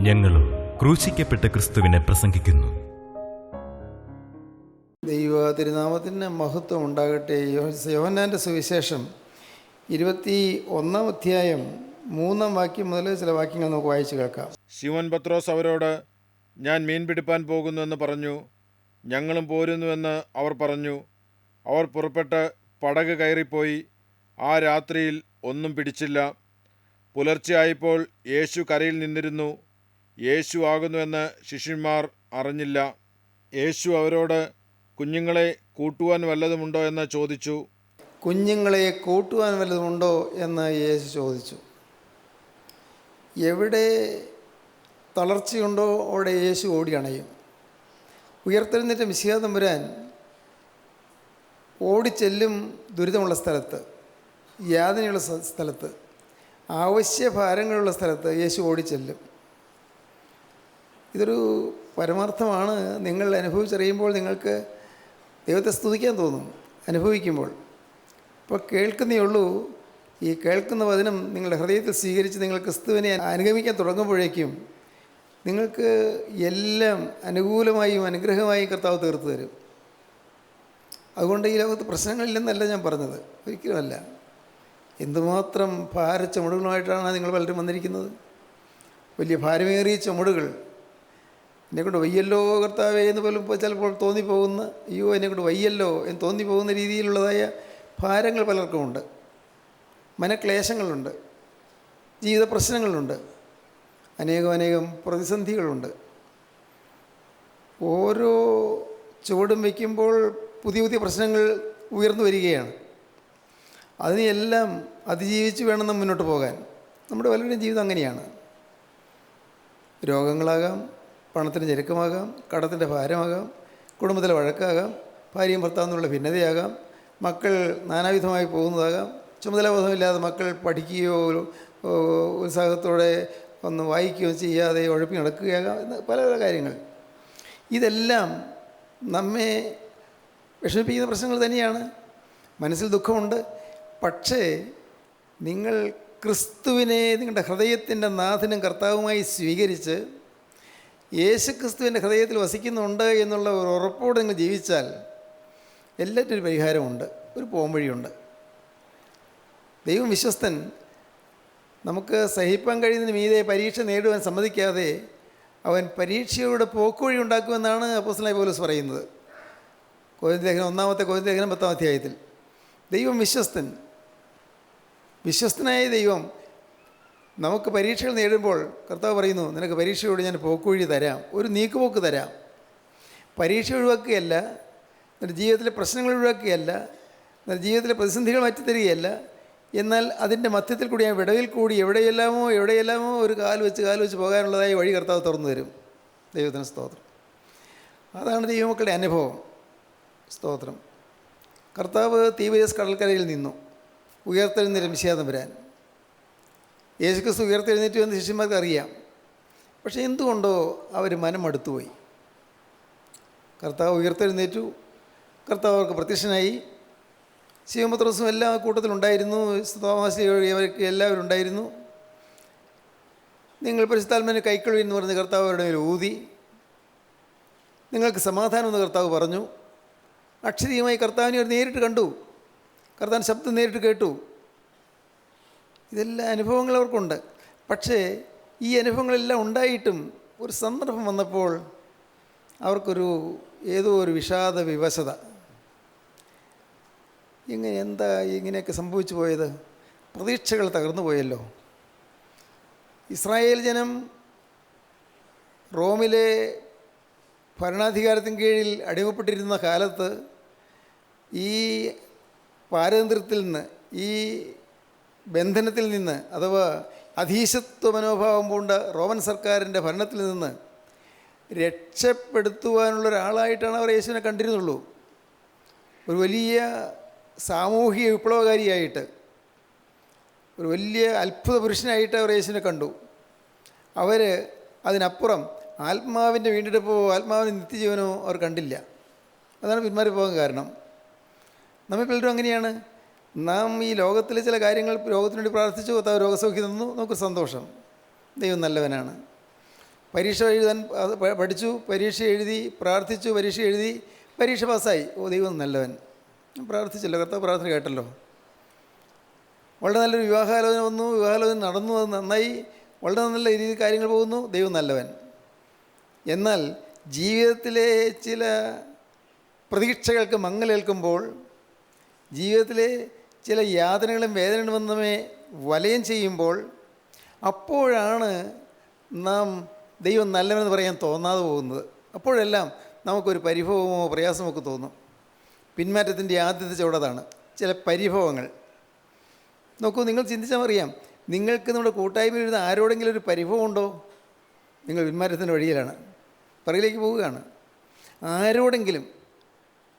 ഞങ്ങളും ക്രൂശിക്കപ്പെട്ട ക്രിസ്തുവിനെ പ്രസംഗിക്കുന്നു. ദൈവ തിരുനാമത്തിന് മഹത്വം ഉണ്ടാകട്ടെ. യോഹന്നാൻ്റെ സുവിശേഷം 21 അധ്യായം 3 വാക്യം മുതൽ ചില വാക്യങ്ങൾ നമുക്ക് വായിച്ചു കേൾക്കാം. ശിമോൻ പത്രോസ് അവരോട്, ഞാൻ മീൻ പിടിപ്പാൻ പോകുന്നുവെന്ന് പറഞ്ഞു. ഞങ്ങളും പോരുന്നുവെന്ന് അവർ പറഞ്ഞു. അവർ പുറപ്പെട്ട് പടക് കയറിപ്പോയി. ആ രാത്രിയിൽ ഒന്നും പിടിച്ചില്ല. പുലർച്ചെയായപ്പോൾ യേശു കരയിൽ നിന്നിരുന്നു. യേശു ആകുന്നുവെന്ന് ശിഷ്യന്മാർ അറിഞ്ഞില്ല. യേശു അവരോട്, കുഞ്ഞുങ്ങളെ കൂട്ടുവാൻ വല്ലതുമുണ്ടോ എന്ന് ചോദിച്ചു. കുഞ്ഞുങ്ങളെ കൂട്ടുവാൻ വല്ലതുമുണ്ടോ എന്ന് യേശു ചോദിച്ചു. എവിടെ തളർച്ചയുണ്ടോ അവിടെ യേശു ഓടി അണയും. ഉയർത്തെഴുന്നേറ്റ മിശിഹാ തമ്പുരാൻ ഓടിച്ചെല്ലും ദുരിതമുള്ള സ്ഥലത്ത്, യാതനയുള്ള സ്ഥലത്ത്, ആവശ്യഭാരങ്ങളുള്ള സ്ഥലത്ത് യേശു ഓടിച്ചെല്ലും. ഇതൊരു പരമാർത്ഥമാണ്. നിങ്ങൾ അനുഭവിച്ചറിയുമ്പോൾ നിങ്ങൾക്ക് ദൈവത്തെ സ്തുതിക്കാൻ തോന്നും. അനുഭവിക്കുമ്പോൾ ഇപ്പോൾ കേൾക്കുന്നേ ഉള്ളൂ. ഈ കേൾക്കുന്ന വചനം നിങ്ങളുടെ ഹൃദയത്തിൽ സ്വീകരിച്ച് നിങ്ങൾ ക്രിസ്തുവിനെ അനുഗമിക്കാൻ തുടങ്ങുമ്പോഴേക്കും നിങ്ങൾക്ക് എല്ലാം അനുകൂലമായും അനുഗ്രഹമായും കർത്താവ് തീർത്തു തരും. അതുകൊണ്ട് ഈ ലോകത്ത് പ്രശ്നങ്ങളില്ലെന്നല്ല ഞാൻ പറഞ്ഞത്, ഒരിക്കലുമല്ല. എന്തുമാത്രം ചുമടുകളുമായിട്ടാണ് നിങ്ങൾ പലരും വന്നിരിക്കുന്നത്. വലിയ ഭാരമേറിയ ചുമടുകൾ. എന്നെക്കൊണ്ട് വയ്യല്ലോ കർത്താവേ എന്ന് പോലും ചിലപ്പോൾ തോന്നിപ്പോകുന്ന, അയ്യോ എന്നെക്കൊണ്ട് വയ്യല്ലോ എന്ന് തോന്നിപ്പോകുന്ന രീതിയിലുള്ളതായ ഭാരങ്ങൾ പലർക്കുമുണ്ട്. മനക്ലേശങ്ങളുണ്ട്, ജീവിത പ്രശ്നങ്ങളുണ്ട്, അനേകം പ്രതിസന്ധികളുണ്ട്. ഓരോ ചുവടും വയ്ക്കുമ്പോൾ പുതിയ പുതിയ പ്രശ്നങ്ങൾ ഉയർന്നു വരികയാണ്. അതിനെല്ലാം അതിജീവിച്ച് വേണം നാം മുന്നോട്ട് പോകാൻ. നമ്മുടെ പലരുടെയും ജീവിതം അങ്ങനെയാണ്. രോഗങ്ങളാകാം, പണത്തിന് ഞെരുക്കമാകാം, കടത്തിൻ്റെ ഭാരമാകാം, കുടുംബത്തിലെ വഴക്കാകാം, ഭാര്യയും ഭർത്താവിനുള്ള ഭിന്നതയാകാം, മക്കൾ നാനാവിധമായി പോകുന്നതാകാം, ചുമതലാബോധമില്ലാതെ മക്കൾ പഠിക്കുകയോ ഉത്സാഹത്തോടെ ഒന്ന് വായിക്കുകയോ ചെയ്യാതെ ഉഴപ്പി നടക്കുകയാകാം എന്ന് പല പല കാര്യങ്ങൾ. ഇതെല്ലാം നമ്മെ വിഷമിപ്പിക്കുന്ന പ്രശ്നങ്ങൾ തന്നെയാണ്. മനസ്സിൽ ദുഃഖമുണ്ട്. പക്ഷേ നിങ്ങൾ ക്രിസ്തുവിനെ നിങ്ങളുടെ ഹൃദയത്തിൻ്റെ നാഥനും കർത്താവുമായി സ്വീകരിച്ച് യേശു ക്രിസ്തുവിൻ്റെ ഹൃദയത്തിൽ വസിക്കുന്നുണ്ട് എന്നുള്ള ഒരു ഉറപ്പോടെ നിങ്ങൾ ജീവിച്ചാൽ എല്ലാറ്റിനും ഒരു പരിഹാരമുണ്ട്, ഒരു പോംവഴിയുണ്ട്. ദൈവം വിശ്വസ്തൻ. നമുക്ക് സഹിപ്പാൻ കഴിയുന്നതിന് മീതെ പരീക്ഷ നേടുവാൻ സമ്മതിക്കാതെ അവൻ പരീക്ഷയുടെ പോക്കുവഴി ഉണ്ടാക്കുമെന്നാണ് അപ്പോസ്തലനായ പൗലോസ് പറയുന്നത്. കൊരിന്ത്യലേഖനം 10 അധ്യായത്തിൽ. ദൈവം വിശ്വസ്തൻ. വിശ്വസ്തനായ ദൈവം നമുക്ക് പരീക്ഷകൾ നേടുമ്പോൾ കർത്താവ് പറയുന്നു, നിനക്ക് പരീക്ഷയോട് ഞാൻ പോക്കുവഴി തരാം, ഒരു നീക്കുപോക്ക് തരാം. പരീക്ഷ ഒഴിവാക്കുകയല്ല, നിൻ്റെ ജീവിതത്തിലെ പ്രശ്നങ്ങൾ ഒഴിവാക്കുകയല്ല, നിൻ്റെ ജീവിതത്തിലെ പ്രതിസന്ധികൾ മാറ്റിത്തരികയല്ല. എന്നാൽ അതിൻ്റെ മധ്യത്തിൽ കൂടി, ഞാൻ വിടവിൽ കൂടി എവിടെയെല്ലാമോ ഒരു കാൽ വെച്ച് പോകാനുള്ളതായ വഴി കർത്താവ് തുറന്നു തരും. ദൈവത്തിന് സ്തോത്രം. അതാണ് ദൈവമക്കളുടെ അനുഭവം. സ്തോത്രം. കർത്താവ് തീബരിയസ് കടൽക്കരയിൽ നിന്നു. ഉയർത്തെഴുന്നേറ്റ് മിശിഹാ തമ്പുരാൻ യേശുക്രിസ്തു ഉയർത്തെഴുന്നേറ്റു എന്ന് ശിഷ്യന്മാർക്ക് അറിയാം. പക്ഷേ എന്തുകൊണ്ടോ അവർ മനം മടുത്തുപോയി. കർത്താവ് ഉയർത്തെഴുന്നേറ്റു. കർത്താവ് അവർക്ക് പ്രത്യക്ഷനായി. ശിമോൻ പത്രോസും എല്ലാ കൂട്ടത്തിലുണ്ടായിരുന്നു. തോമാസ് അവർക്ക് എല്ലാവരും ഉണ്ടായിരുന്നു. നിങ്ങൾ പരിശുദ്ധാത്മാവിനെ കൈക്കൊള്ളുവിൻ എന്ന് പറഞ്ഞ് കർത്താവ് അവരുടെ മേൽ ഊതി. നിങ്ങൾക്ക് സമാധാനം എന്ന് കർത്താവ് പറഞ്ഞു. അക്ഷരീയമായി കർത്താവിനെ അവർ നേരിട്ട് കണ്ടു. കർത്താവിൻ്റെ ശബ്ദം നേരിട്ട് കേട്ടു. ഇതെല്ലാം അനുഭവങ്ങൾ അവർക്കുണ്ട്. പക്ഷേ ഈ അനുഭവങ്ങളെല്ലാം ഉണ്ടായിട്ടും ഒരു സന്ദർഭം വന്നപ്പോൾ അവർക്കൊരു ഏതോ ഒരു വിഷാദ വിവശത. ഇങ്ങനെയൊക്കെ സംഭവിച്ചു പോയത്? പ്രതീക്ഷകൾ തകർന്നു പോയല്ലോ. ഇസ്രായേൽ ജനം റോമിലെ ഭരണാധികാരത്തിന് കീഴിൽ അടിമപ്പെട്ടിരുന്ന കാലത്ത് ഈ പാരതന്ത്ര്യത്തിൽ നിന്ന്, ഈ ബന്ധനത്തിൽ നിന്ന്, അഥവാ അധീശത്വ മനോഭാവം പൂണ്ട റോമൻ സർക്കാരിൻ്റെ ഭരണത്തിൽ നിന്ന് രക്ഷപ്പെടുത്തുവാനുള്ള ഒരാളായിട്ടാണ് അവർ യേശുവിനെ കണ്ടിരുന്നുള്ളൂ. ഒരു വലിയ സാമൂഹിക വിപ്ലവകാരിയായിട്ട്, ഒരു വലിയ അത്ഭുത പുരുഷനായിട്ട് അവർ യേശുവിനെ കണ്ടു. അവർ അതിനപ്പുറം ആത്മാവിൻ്റെ വീണ്ടെടുപ്പോ ആത്മാവിൻ്റെ നിത്യജീവനോ അവർ കണ്ടില്ല. അതാണ് പിന്മാറി പോകാൻ കാരണം. നമ്മെ പലരും അങ്ങനെയാണ്. നാം ഈ ലോകത്തിലെ ചില കാര്യങ്ങൾ രോഗത്തിനു വേണ്ടി പ്രാർത്ഥിച്ചു, കർത്താവ് രോഗസൗഖ്യം തന്നു, നമുക്ക് സന്തോഷം, ദൈവം നല്ലവനാണ്. പരീക്ഷ എഴുതാൻ പഠിച്ചു, പരീക്ഷ എഴുതി, പ്രാർത്ഥിച്ചു, പരീക്ഷ എഴുതി, പരീക്ഷ പാസ്സായി. ഓ, ദൈവം നല്ലവൻ. പ്രാർത്ഥിച്ചല്ലോ, കർത്താവ് പ്രാർത്ഥന കേട്ടല്ലോ. വളരെ നല്ലൊരു വിവാഹാലോചന വന്നു, വിവാഹാലോചന നടന്നു, അത് നന്നായി, വളരെ നല്ല രീതിയിൽ കാര്യങ്ങൾ പോകുന്നു, ദൈവം നല്ലവൻ. എന്നാൽ ജീവിതത്തിലെ ചില പ്രതീക്ഷകൾക്ക് മങ്ങലേൽക്കുമ്പോൾ, ജീവിതത്തിലെ ചില യാതനകളും വേദനകളും വന്ന് നമ്മെ വലയം ചെയ്യുമ്പോൾ, അപ്പോഴാണ് നാം ദൈവം നല്ലവനെന്ന് പറയാൻ തോന്നാതെ പോകുന്നത്. അപ്പോഴെല്ലാം നമുക്കൊരു പരിഭവമോ പ്രയാസമോ ഒക്കെ തോന്നും. പിന്മാറ്റത്തിൻ്റെ ആദ്യത്തെ ചുവടതാണ് ചില പരിഭവങ്ങൾ. നോക്കൂ, നിങ്ങൾ ചിന്തിച്ചാൽ അറിയാം, നിങ്ങൾക്ക് നമ്മുടെ കൂട്ടായ്മയിൽ ഇരുന്ന് ആരോടെങ്കിലും ഒരു പരിഭവം ഉണ്ടോ? നിങ്ങൾ പിന്മാറ്റത്തിൻ്റെ വഴിയിലാണ്, പിറകിലേക്ക് പോവുകയാണ്. ആരോടെങ്കിലും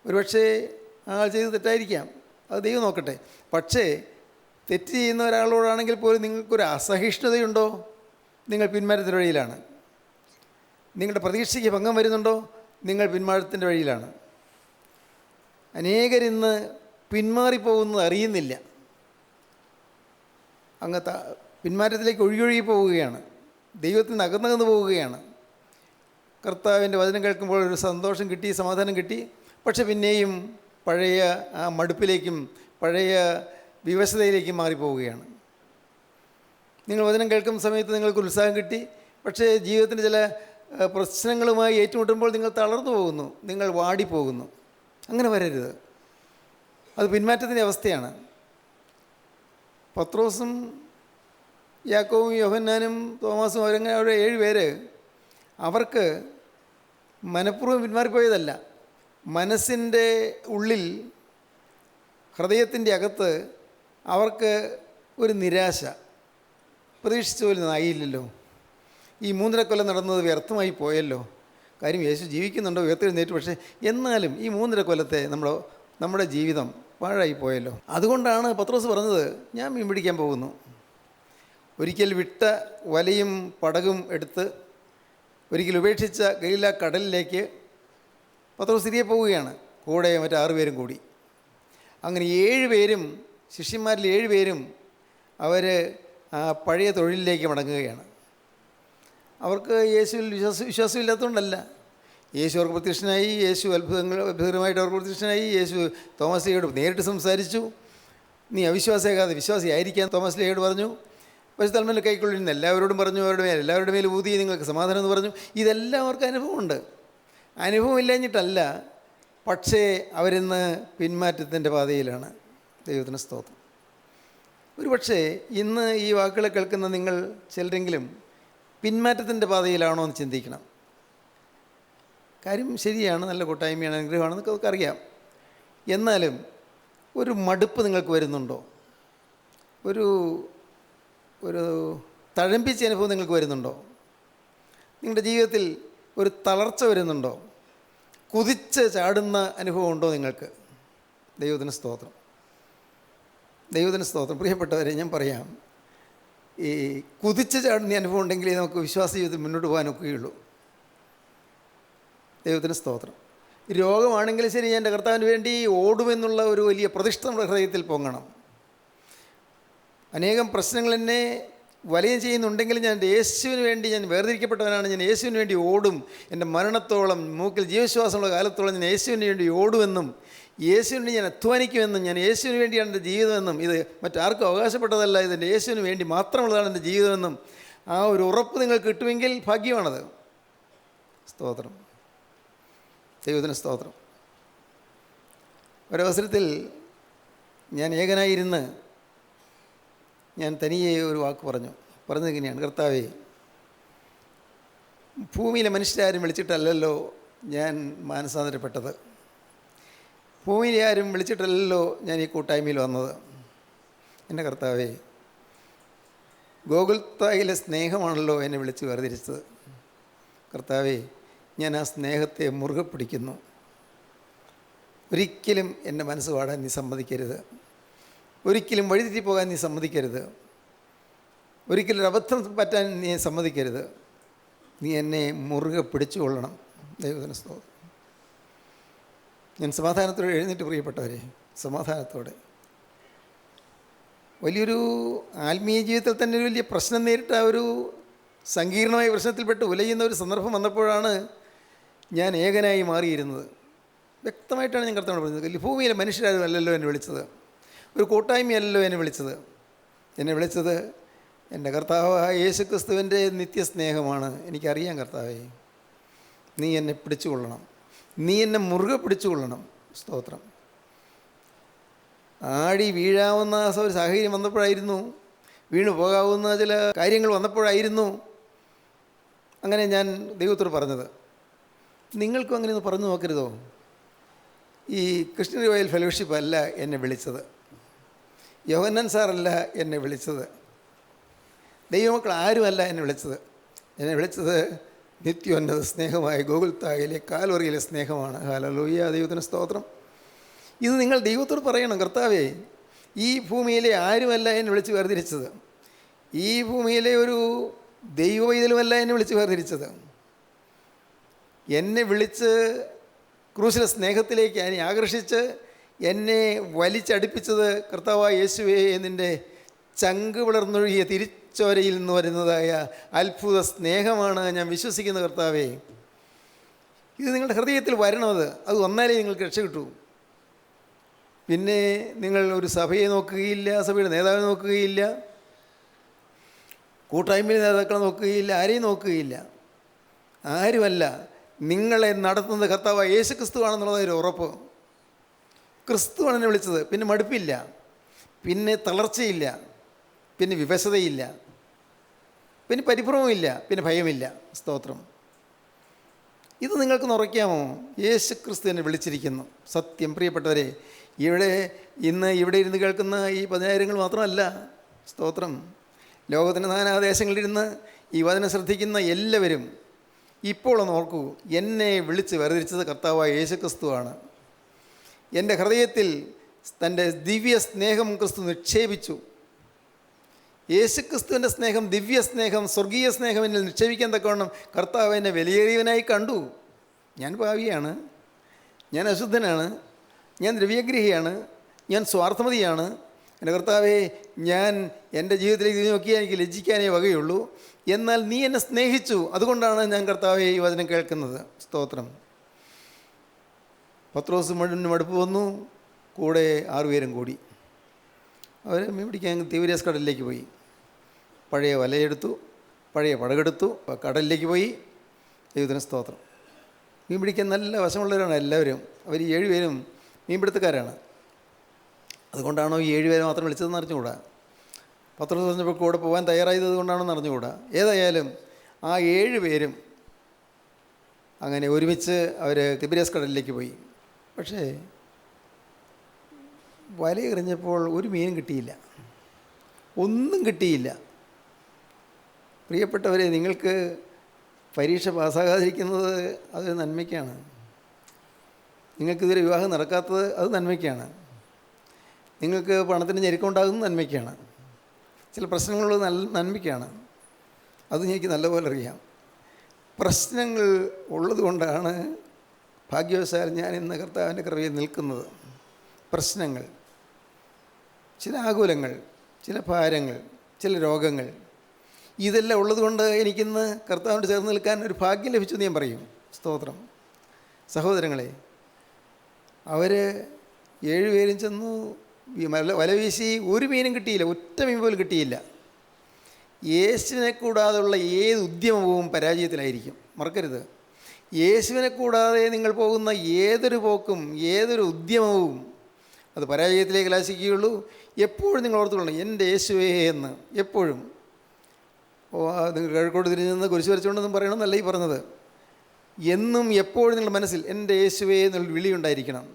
ഒരുപക്ഷേ ആൾ ചെയ്ത് തെറ്റായിരിക്കാം, അത് ദൈവം നോക്കട്ടെ. പക്ഷേ തെറ്റ് ചെയ്യുന്ന ഒരാളോടാണെങ്കിൽ പോലും നിങ്ങൾക്കൊരു അസഹിഷ്ണുതയുണ്ടോ? നിങ്ങൾ പിന്മാറ്റത്തിൻ്റെ വഴിയിലാണ്. നിങ്ങളുടെ പ്രതീക്ഷയ്ക്ക് ഭംഗം വരുന്നുണ്ടോ? നിങ്ങൾ പിന്മാറ്റത്തിൻ്റെ വഴിയിലാണ്. അനേകരിന്ന് പിന്മാറിപ്പോകുന്നത് അറിയുന്നില്ല. അങ്ങ് പിന്മാറ്റത്തിലേക്ക് ഒഴുകി പോവുകയാണ്, ദൈവത്തിൽ നിന്ന് അകന്നകന്ന് പോവുകയാണ്. കർത്താവിൻ്റെ വചനം കേൾക്കുമ്പോൾ ഒരു സന്തോഷം കിട്ടി, സമാധാനം കിട്ടി. പക്ഷെ പിന്നെയും പഴയ ആ മടുപ്പിലേക്കും പഴയ വിവശതയിലേക്കും മാറിപ്പോവുകയാണ്. നിങ്ങൾ വചനം കേൾക്കുന്ന സമയത്ത് നിങ്ങൾക്ക് ഉത്സാഹം കിട്ടി, പക്ഷേ ജീവിതത്തിൻ്റെ ചില പ്രശ്നങ്ങളുമായി ഏറ്റുമുട്ടുമ്പോൾ നിങ്ങൾ തളർന്നു പോകുന്നു, നിങ്ങൾ വാടിപ്പോകുന്നു. അങ്ങനെ വരരുത്. അത് പിന്മാറ്റത്തിൻ്റെ അവസ്ഥയാണ്. പത്രോസും യാക്കോബും യോഹന്നാനും തോമാസും അവരങ്ങനെ അവരുടെ 7 പേര് അവർക്ക് മനഃപൂർവ്വം പിന്മാറിപ്പോയതല്ല. മനസ്സിൻ്റെ ഉള്ളിൽ, ഹൃദയത്തിൻ്റെ അകത്ത് അവർക്ക് ഒരു നിരാശ. പ്രതീക്ഷിച്ച പോലും ആയില്ലല്ലോ, ഈ 3.5 കൊല്ലം നടന്നത് വ്യർത്ഥമായി പോയല്ലോ. കാര്യം യേശു ജീവിക്കുന്നുണ്ടോ, ഉയർത്തെഴുന്നേറ്റു, പക്ഷേ എന്നാലും ഈ 3.5 കൊല്ലത്തെ നമ്മുടെ ജീവിതം പാഴായി പോയല്ലോ. അതുകൊണ്ടാണ് പത്രോസ് പറഞ്ഞത്, ഞാൻ മീൻ പിടിക്കാൻ പോകുന്നു. ഒരിക്കൽ വിട്ട വലയും പടകും എടുത്ത് ഒരിക്കൽ ഉപേക്ഷിച്ച ഗലീല കടലിലേക്ക് പത്രോസ് തിരികെ പോവുകയാണ്, കൂടെ മറ്റ് 6 പേരും കൂടി. അങ്ങനെ 7 പേരും, ശിഷ്യന്മാരിൽ 7 പേരും അവർ ആ പഴയ തൊഴിലിലേക്ക് മടങ്ങുകയാണ്. അവർക്ക് യേശുവിൽ വിശ്വാസമില്ലാത്തതുകൊണ്ടല്ല. യേശു അവർക്ക് പ്രത്യക്ഷനായി, യേശു അത്ഭുതകരമായിട്ട് അവർക്ക് പ്രത്യക്ഷനായി. യേശു തോമസ്ലിയോട് നേരിട്ട് സംസാരിച്ചു. നീ അവിശ്വാസിയാകാതെ വിശ്വാസിയായിരിക്കാൻ തോമസ്ലിയോട് പറഞ്ഞു. പരിശുദ്ധാത്മാവിന്റെ കൈക്കൊള്ളിരുന്ന് എല്ലാവരോടും പറഞ്ഞു, എല്ലാവരുടെ മേൽ ഊതി നിങ്ങൾക്ക് സമാധാനം എന്ന് പറഞ്ഞു. ഇതെല്ലാം അവർക്ക് അനുഭവമുണ്ട്. അനുഭവമില്ലാഞ്ഞിട്ടല്ല, പക്ഷേ അവരിന്ന് പിന്മാറ്റത്തിൻ്റെ പാതയിലാണ്. ദൈവത്തിന് സ്തോത്രം. ഒരു പക്ഷേ ഇന്ന് ഈ വാക്കുകളെ കേൾക്കുന്ന നിങ്ങൾ ചിലരെങ്കിലും പിന്മാറ്റത്തിൻ്റെ പാതയിലാണോ എന്ന് ചിന്തിക്കണം. കാര്യം ശരിയാണ്, നല്ല കൂട്ടായ്മയാണ്, അനുഗ്രഹമാണെന്നൊക്കെ നമുക്ക് അറിയാം. എന്നാലും ഒരു മടുപ്പ് നിങ്ങൾക്ക് വരുന്നുണ്ടോ? ഒരു തഴമ്പിച്ച അനുഭവം നിങ്ങൾക്ക് വരുന്നുണ്ടോ? നിങ്ങളുടെ ജീവിതത്തിൽ ഒരു തളർച്ച വരുന്നുണ്ടോ? കുതിച്ച് ചാടുന്ന അനുഭവം ഉണ്ടോ നിങ്ങൾക്ക്? ദൈവത്തിന് സ്തോത്രം, ദൈവത്തിന് സ്തോത്രം. പ്രിയപ്പെട്ടവരെ, ഞാൻ പറയാം, ഈ കുതിച്ച് ചാടുന്ന അനുഭവം ഉണ്ടെങ്കിലേ നമുക്ക് വിശ്വാസ ജീവിതത്തിൽ മുന്നോട്ട് പോകാനൊക്കെയുള്ളൂ. ദൈവത്തിന് സ്തോത്രം. രോഗമാണെങ്കിൽ ശരി, ഞാൻ എൻ്റെ കർത്താവിന് വേണ്ടി ഓടുമെന്നുള്ള ഒരു വലിയ പ്രതിഷ്ഠ നമ്മുടെ ഹൃദയത്തിൽ പൊങ്ങണം. അനേകം പ്രശ്നങ്ങൾ എന്നെ വലയം ചെയ്യുന്നുണ്ടെങ്കിലും ഞാൻ എൻ്റെ യേശുവിന് വേണ്ടി, ഞാൻ വേർതിരിക്കപ്പെട്ടവനാണ്, ഞാൻ യേശുവിന് വേണ്ടി ഓടും. എൻ്റെ മരണത്തോളം, മൂക്കിൽ ജീവശ്വാസമുള്ള കാലത്തോളം ഞാൻ യേശുവിന് വേണ്ടി ഓടുമെന്നും, യേശുവിന് വേണ്ടി ഞാൻ അധ്വാനിക്കുമെന്നും, ഞാൻ യേശുവിന് വേണ്ടിയാണ് എൻ്റെ ജീവിതമെന്നും, ഇത് മറ്റാർക്കും അവകാശപ്പെട്ടതല്ല, ഇതെൻ്റെ യേശുവിന് വേണ്ടി മാത്രമുള്ളതാണ് എൻ്റെ ജീവിതമെന്നും ആ ഒരു ഉറപ്പ് നിങ്ങൾക്ക് കിട്ടുമെങ്കിൽ ഭാഗ്യമാണത്. സ്തോത്രം, ദൈവത്തിന് സ്തോത്രം. ഒരവസരത്തിൽ ഞാൻ ഏകനായിരുന്ന് ഞാൻ തനിയെ ഒരു വാക്ക് പറഞ്ഞത് ഇങ്ങനെയാണ്: കർത്താവേ, ഭൂമിയിലെ മനുഷ്യരാരും വിളിച്ചിട്ടല്ലല്ലോ ഞാൻ മാനസാന്തരപ്പെട്ടത്, ഭൂമിയിലെ ആരും വിളിച്ചിട്ടല്ലല്ലോ ഞാൻ ഈ കൂട്ടായ്മയിൽ വന്നത്. എൻ്റെ കർത്താവേ, ഗോകുൽത്തായിലെ സ്നേഹമാണല്ലോ എന്നെ വിളിച്ച് വേർതിരിച്ചത്. കർത്താവേ, ഞാൻ ആ സ്നേഹത്തെ മുറുകെ പിടിക്കുന്നു. ഒരിക്കലും എൻ്റെ മനസ്സ് വാടാൻ നീ സമ്മതിക്കരുത്, ഒരിക്കലും വഴിതെറ്റി പോകാൻ നീ സമ്മതിക്കരുത്, ഒരിക്കലും ഒരു അബദ്ധം പറ്റാൻ നീ സമ്മതിക്കരുത്. നീ എന്നെ മുറുകെ പിടിച്ചുകൊള്ളണം. ദൈവത്തിന് സ്തോത്രം. ഞാൻ സമാധാനത്തോടെ എഴുന്നേറ്റ്, പ്രിയപ്പെട്ടവരെ, സമാധാനത്തോടെ. വലിയൊരു ആത്മീയ ജീവിതത്തിൽ തന്നെ ഒരു വലിയ പ്രശ്നം നേരിട്ട ഒരു സങ്കീർണമായ പ്രശ്നത്തിൽപ്പെട്ട് ഉലയുന്ന ഒരു സന്ദർഭം വന്നപ്പോഴാണ് ഞാൻ ഏകനായി മാറിയിരുന്നത്. വ്യക്തമായിട്ടാണ് ഞാൻ കർത്താവിനോട് പറഞ്ഞത്. ഭൂമിയിലെ മനുഷ്യരാരും അല്ലല്ലോ എന്നെ വിളിച്ചത്, ഒരു കൂട്ടായ്മയല്ലല്ലോ എന്നെ വിളിച്ചത്. എന്നെ വിളിച്ചത് എൻ്റെ കർത്താവ് യേശു ക്രിസ്തുവിൻ്റെ നിത്യസ്നേഹമാണ്. എനിക്കറിയാം കർത്താവേ, നീ എന്നെ പിടിച്ചുകൊള്ളണം, നീ എന്നെ മുറുകെ പിടിച്ചുകൊള്ളണം. സ്തോത്രം. ആടി വീഴാവുന്ന ഒരു സാഹചര്യം വന്നപ്പോഴായിരുന്നു, വീണു പോകാവുന്ന ചില കാര്യങ്ങൾ വന്നപ്പോഴായിരുന്നു അങ്ങനെ ഞാൻ ദൈവത്തോട് പറഞ്ഞത്. നിങ്ങൾക്കും അങ്ങനെ ഒന്ന് പറഞ്ഞു നോക്കരുതോ? ഈ ക്രിസ്ത്യൻ റോയൽ ഫെലോഷിപ്പ് അല്ല എന്നെ വിളിച്ചത്, യോഹന്നാൻ സാറല്ല എന്നെ വിളിച്ചത്, ദൈവമക്കൾ ആരുമല്ല എന്നെ വിളിച്ചത്. എന്നെ വിളിച്ചത് നിത്യോന്നത സ്നേഹമായ ഗോകുൽത്തായിലെ കാൽവറിയിലെ സ്നേഹമാണ്. ഹല്ലേലൂയ, ദൈവത്തിന് സ്തോത്രം. ഇത് നിങ്ങൾ ദൈവത്തോട് പറയണം. കർത്താവേ, ഈ ഭൂമിയിലെ ആരുമല്ല എന്നെ വിളിച്ച് വേർതിരിച്ചത്, ഈ ഭൂമിയിലെ ഒരു ദൈവവൈതലുമല്ല എന്നെ വിളിച്ച് വേർതിരിച്ചത്. എന്നെ വിളിച്ച് ക്രൂശിലെ സ്നേഹത്തിലേക്ക് എന്നെ ആകർഷിച്ച് എന്നെ വലിച്ചടുപ്പിച്ചത് കർത്താവായ യേശുവേ, നിൻ്റെ ചങ്ക് പിളർന്നൊഴുകിയ തിരിച്ചോരയിൽ നിന്ന് വരുന്നതായ അത്ഭുത സ്നേഹമാണ് ഞാൻ വിശ്വസിക്കുന്ന കർത്താവേ. ഇത് നിങ്ങളുടെ ഹൃദയത്തിൽ വരണത്, അത് വന്നാലേ നിങ്ങൾക്ക് രക്ഷ കിട്ടൂ. പിന്നെ നിങ്ങൾ ഒരു സഭയെ നോക്കുകയില്ല, സഭയുടെ നേതാവിനെ നോക്കുകയില്ല, കൂട്ടായ്മയിലെ നേതാക്കളെ നോക്കുകയില്ല, ആരെയും നോക്കുകയില്ല. ആരുമല്ല, നിങ്ങളെ നടത്തുന്നത് കർത്താവായ യേശു ക്രിസ്തുവാണെന്നുള്ളതൊരു ഉറപ്പ്. ക്രിസ്തുവാണ് എന്നെ വിളിച്ചത്. പിന്നെ മടുപ്പില്ല, പിന്നെ തളർച്ചയില്ല, പിന്നെ വിവശതയില്ല, പിന്നെ പരിഭ്രമമില്ല, പിന്നെ ഭയമില്ല. സ്തോത്രം. ഇത് നിങ്ങൾക്ക് ഉറയ്ക്കാമോ? യേശു ക്രിസ്തു എന്നെ വിളിച്ചിരിക്കുന്നു. സത്യം. പ്രിയപ്പെട്ടവരെ, ഇവിടെ ഇരുന്ന് കേൾക്കുന്ന ഈ 10,000 മാത്രമല്ല, സ്തോത്രം, ലോകത്തിൻ്റെ നാനാദേശങ്ങളിലിരുന്ന് ഈ വചനം ശ്രദ്ധിക്കുന്ന എല്ലാവരും ഇപ്പോൾ ഒന്ന് ഓർക്കൂ, എന്നെ വിളിച്ച് വേർതിരിച്ചത് കർത്താവായ യേശു ക്രിസ്തുവാണ്. എൻ്റെ ഹൃദയത്തിൽ തൻ്റെ ദിവ്യ സ്നേഹം ക്രിസ്തു നിക്ഷേപിച്ചു. യേശു ക്രിസ്തുവിൻ്റെ സ്നേഹം, ദിവ്യ സ്നേഹം, സ്വർഗീയ സ്നേഹം എന്നിൽ നിക്ഷേപിക്കാൻ തക്കവണ്ണം കർത്താവ് എന്നെ വിലയേറിയവനായി കണ്ടു. ഞാൻ പാപിയാണ്, ഞാൻ അശുദ്ധനാണ്, ഞാൻ ദ്രവ്യഗ്രഹിയാണ്, ഞാൻ സ്വാർത്ഥമതിയാണ്. എൻ്റെ കർത്താവേ, ഞാൻ എൻ്റെ ജീവിതത്തിലേക്ക് നോക്കിയാൽ എനിക്ക് ലജ്ജിക്കാനേ വകയുള്ളൂ. എന്നാൽ നീ എന്നെ സ്നേഹിച്ചു, അതുകൊണ്ടാണ് ഞാൻ കർത്താവേ ഈ വചനം കേൾക്കുന്നത്. സ്തോത്രം. പത്രോസ് മുഴുവൻ മടുപ്പ് വന്നു, കൂടെ 6 പേരും കൂടി. അവർ മീൻ പിടിക്കാൻ തിബേരിയാസ് കടലിലേക്ക് പോയി. പഴയ വലയെടുത്തു, പഴയ പടകെടുത്തു, കടലിലേക്ക് പോയി. ദൈവത്തിന് സ്തോത്രം. മീൻ പിടിക്കാൻ നല്ല വശമുള്ളവരാണ് എല്ലാവരും. അവർ 7 പേരും മീൻപിടുത്തക്കാരാണ്. അതുകൊണ്ടാണോ ഈ 7 പേരെ മാത്രം വിളിച്ചതെന്ന് അറിഞ്ഞുകൂടാ. പത്രോസ് പറഞ്ഞപ്പോൾ കൂടെ പോകാൻ തയ്യാറായത് കൊണ്ടാണെന്ന് അറിഞ്ഞുകൂടാ. ഏതായാലും ആ 7 പേരും അങ്ങനെ ഒരുമിച്ച് അവർ തിബേരിയാസ് കടലിലേക്ക് പോയി. പക്ഷേ വല എറിഞ്ഞപ്പോൾ ഒരു മീനും കിട്ടിയില്ല, ഒന്നും കിട്ടിയില്ല. പ്രിയപ്പെട്ടവരെ, നിങ്ങൾക്ക് പരീക്ഷ പാസ്സാകാതിരിക്കുന്നത് അത് നന്മയ്ക്കാണ്. നിങ്ങൾക്കിതൊരു വിവാഹം നടക്കാത്തത് അത് നന്മയ്ക്കാണ്. നിങ്ങൾക്ക് പണത്തിന് ഞെരുക്കമുണ്ടാകുന്നത് നന്മയ്ക്കാണ്. ചില പ്രശ്നങ്ങളുള്ളത് നന്മയ്ക്കാണ്. അത് എനിക്ക് നല്ലപോലെ അറിയാം. പ്രശ്നങ്ങൾ ഉള്ളത് കൊണ്ടാണ് ഭാഗ്യവശാൽ ഞാൻ ഇന്ന് കർത്താവിൻ്റെ കൃപയിൽ നിൽക്കുന്നത്. പ്രശ്നങ്ങൾ, ചില ആകുലങ്ങൾ, ചില ഭാരങ്ങൾ, ചില രോഗങ്ങൾ, ഇതെല്ലാം ഉള്ളതുകൊണ്ട് എനിക്കിന്ന് കർത്താവിൻ്റെ ചേർന്ന് നിൽക്കാൻ ഒരു ഭാഗ്യം ലഭിച്ചു എന്ന് ഞാൻ പറയും. സ്തോത്രം. സഹോദരങ്ങളെ, അവർ 7 പേരും ചെന്നു, വല വീശി ഒരു മീനും കിട്ടിയില്ല, ഒറ്റ മീൻ പോലും കിട്ടിയില്ല. യേശുവിനെ കൂടാതെയുള്ള ഏത് ഉദ്യമവും പരാജയത്തിലായിരിക്കും. മറക്കരുത്, യേശുവിനെ കൂടാതെ നിങ്ങൾ പോകുന്ന ഏതൊരു പോക്കും, ഏതൊരു ഉദ്യമവും അത് പരാജയത്തിലേക്ക് കലാശിക്കുകയുള്ളൂ. എപ്പോഴും നിങ്ങൾ ഓർത്തുകൊള്ളണം, എൻ്റെ യേശുവേ എന്ന്. എപ്പോഴും നിങ്ങൾ കിഴക്കോട്ട് തിരിഞ്ഞു നിന്ന് കുരിശ് വരച്ചുകൊണ്ടെന്നും പറയണമെന്നല്ല ഈ പറഞ്ഞത്. എന്നും എപ്പോഴും നിങ്ങളുടെ മനസ്സിൽ എൻ്റെ യേശുവേ എന്നുള്ള വിളി ഉണ്ടായിരിക്കണം,